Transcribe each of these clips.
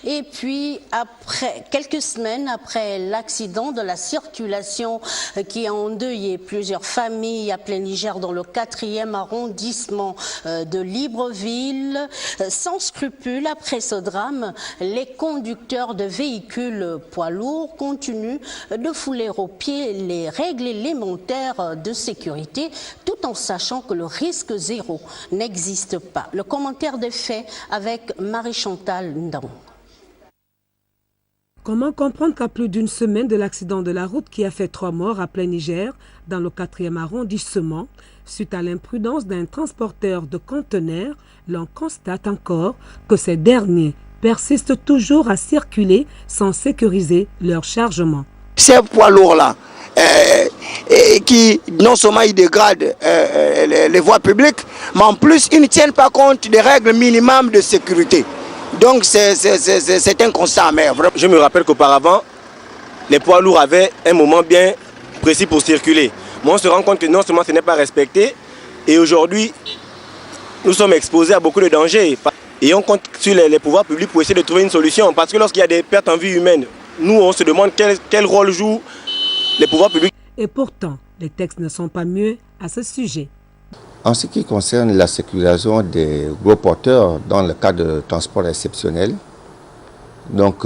Et puis, après quelques semaines après l'accident de la circulation qui a endeuillé plusieurs familles à Plein-Niger dans le 4e arrondissement de Libreville, sans scrupule, après ce drame, les conducteurs de véhicules poids lourds continuent de fouler aux pieds les règles élémentaires de sécurité, tout en sachant que le risque zéro n'existe pas. Le commentaire des faits avec Marie-Chantal Ndang. Comment comprendre qu'à plus d'une semaine de l'accident de la route qui a fait 3 morts à Plein-Niger, dans le 4e arrondissement, suite à l'imprudence d'un transporteur de conteneurs, l'on constate encore que ces derniers persistent toujours à circuler sans sécuriser leur chargement. Ces poids lourds-là, qui non seulement ils dégradent les voies publiques, mais en plus ils ne tiennent pas compte des règles minimales de sécurité. Donc c'est un constat amer. Je me rappelle qu'auparavant, les poids lourds avaient un moment bien précis pour circuler. Mais on se rend compte que non seulement ce n'est pas respecté, et aujourd'hui, nous sommes exposés à beaucoup de dangers. Et on compte sur les pouvoirs publics pour essayer de trouver une solution. Parce que lorsqu'il y a des pertes en vie humaine, nous on se demande quel rôle jouent les pouvoirs publics. Et pourtant, les textes ne sont pas mieux à ce sujet. En ce qui concerne la sécurisation des gros porteurs dans le cadre de transport exceptionnel, donc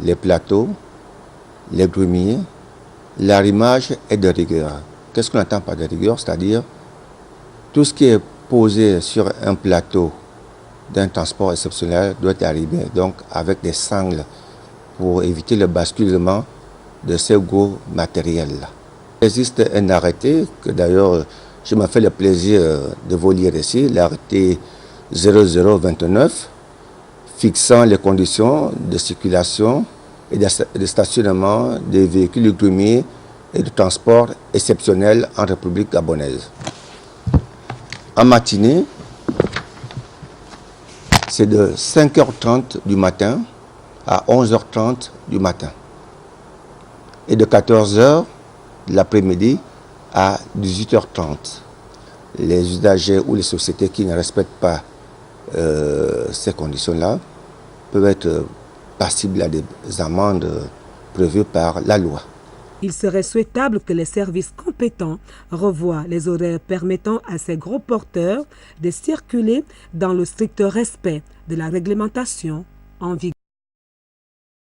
les plateaux, les grumiers, l'arrimage est de rigueur. Qu'est-ce qu'on entend par de rigueur? C'est-à-dire tout ce qui est posé sur un plateau d'un transport exceptionnel doit être arrimé, donc avec des sangles pour éviter le basculement de ces gros matériels-là. Il existe un arrêté que d'ailleurs je me fais le plaisir de vous lire ici, l'arrêté 0029, fixant les conditions de circulation et de stationnement des véhicules grumiers et de transport exceptionnel en République gabonaise. En matinée, c'est de 5h30 du matin à 11h30 du matin et de 14h de l'après-midi à 18h30. Les usagers ou les sociétés qui ne respectent pas ces conditions-là peuvent être passibles à des amendes prévues par la loi. Il serait souhaitable que les services compétents revoient les horaires permettant à ces gros porteurs de circuler dans le strict respect de la réglementation en vigueur.